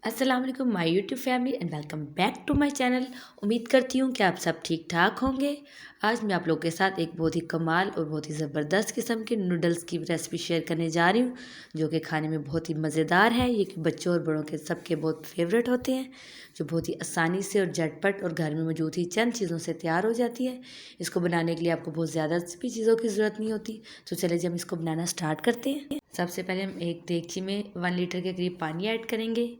अस्सलाम वालेकुम my YouTube family and welcome back to my channel. उम्मीद करती हूँ कि आप सब ठीक ठाक होंगे। आज मैं आप लोगों के साथ एक बहुत ही कमाल और बहुत ही ज़बरदस्त किस्म के नूडल्स की रेसिपी शेयर करने जा रही हूँ, जो कि खाने में बहुत ही मज़ेदार है। ये कि बच्चों और बड़ों के सबके बहुत फेवरेट होते हैं, जो बहुत ही आसानी से और झटपट और घर में मौजूद ही चंद चीज़ों से तैयार हो जाती है। इसको बनाने के लिए आपको बहुत ज़्यादा भी चीज़ों की ज़रूरत नहीं होती। तो चलिए जी हम इसको बनाना स्टार्ट करते हैं। सबसे पहले हम एक देगची में 1 लीटर के करीब पानी ऐड करेंगे।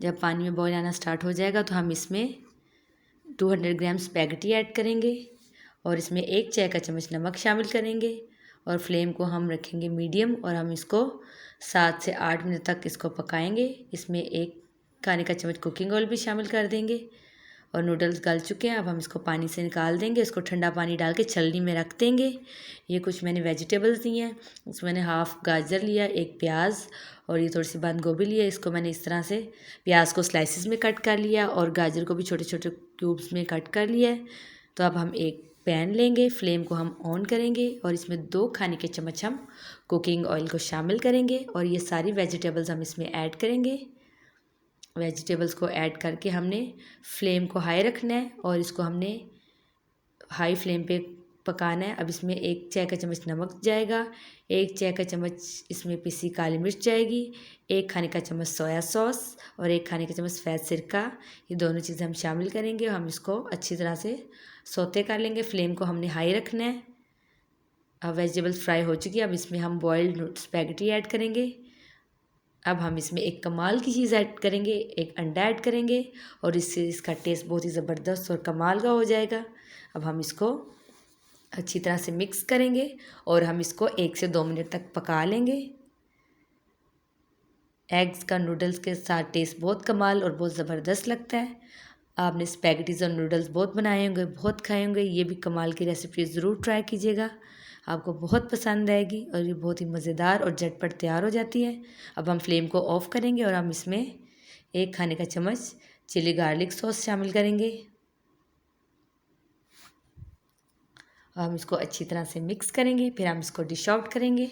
जब पानी में बॉईल आना स्टार्ट हो जाएगा तो हम इसमें 200 ग्राम स्पैगेटी ऐड करेंगे और इसमें 1 चाय का चम्मच नमक शामिल करेंगे और फ्लेम को हम रखेंगे मीडियम और हम इसको 7 से 8 मिनट तक इसको पकाएंगे। इसमें 1 खाने का चम्मच कुकिंग ऑयल भी शामिल कर देंगे और नूडल्स गल चुके हैं। अब हम इसको पानी से निकाल देंगे, इसको ठंडा पानी डाल के छलनी में रख देंगे। ये कुछ मैंने वेजिटेबल्स दी हैं, इसमें मैंने हाफ़ गाजर लिया, 1 प्याज और ये थोड़ी सी बंद गोभी लिया। इसको मैंने इस तरह से प्याज को स्लाइसिस में कट कर लिया और गाजर को भी छोटे छोटे क्यूब्स में कट कर लिया है। तो अब हम एक पैन लेंगे, फ्लेम को हम ऑन करेंगे और इसमें 2 खाने के चम्मच हम कुकिंग ऑयल को शामिल करेंगे और ये सारी वेजिटेबल्स हम इसमें ऐड करेंगे। वेजिटेबल्स को ऐड करके हमने फ्लेम को हाई रखना है और इसको हमने हाई फ्लेम पे पकाना है। अब इसमें 1 चाय का चम्मच नमक जाएगा, 1 चाय का चम्मच इसमें पिसी काली मिर्च जाएगी, 1 खाने का चम्मच सोया सॉस और 1 खाने का चम्मच सफ़ेद सिरका। ये दोनों चीज़ें हम शामिल करेंगे और हम इसको अच्छी तरह से सौते कर लेंगे। फ्लेम को हमने हाई रखना है। अब वेजिटेबल्स फ्राई हो चुकी है। अब इसमें हम बॉइल्ड स्पैगेटी ऐड करेंगे। अब हम इसमें एक कमाल की चीज़ ऐड करेंगे, एक अंडा ऐड करेंगे और इससे इसका टेस्ट बहुत ही ज़बरदस्त और कमाल का हो जाएगा। अब हम इसको अच्छी तरह से मिक्स करेंगे और हम इसको 1 से 2 मिनट तक पका लेंगे। एग्स का नूडल्स के साथ टेस्ट बहुत कमाल और बहुत ज़बरदस्त लगता है। आपने स्पैगेटीज़ और नूडल्स बहुत बनाए होंगे, बहुत खाए होंगे। ये भी कमाल की रेसिपी ज़रूर ट्राई कीजिएगा, आपको बहुत पसंद आएगी और ये बहुत ही मज़ेदार और झटपट तैयार हो जाती है। अब हम फ्लेम को ऑफ़ करेंगे और हम इसमें 1 खाने का चम्मच चिली गार्लिक सॉस शामिल करेंगे और हम इसको अच्छी तरह से मिक्स करेंगे। फिर हम इसको डिश आउट करेंगे।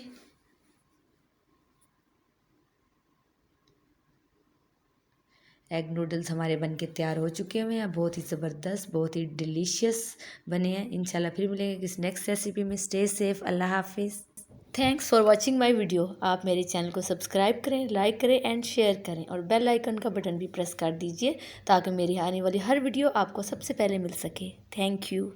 एग नूडल्स हमारे बनके तैयार हो चुके हुए हैं, बहुत ही ज़बरदस्त, बहुत ही डिलीशियस बने हैं। इंशाल्लाह फिर मिलेंगे किसी नेक्स्ट रेसिपी में। स्टे सेफ, अल्लाह हाफिज़। Thanks for watching my video. आप मेरे चैनल को सब्सक्राइब करें, लाइक करें एंड शेयर करें और बेल आइकन का बटन भी प्रेस कर दीजिए ताकि मेरी आने वाली हर वीडियो आपको सबसे पहले मिल सके। Thank you.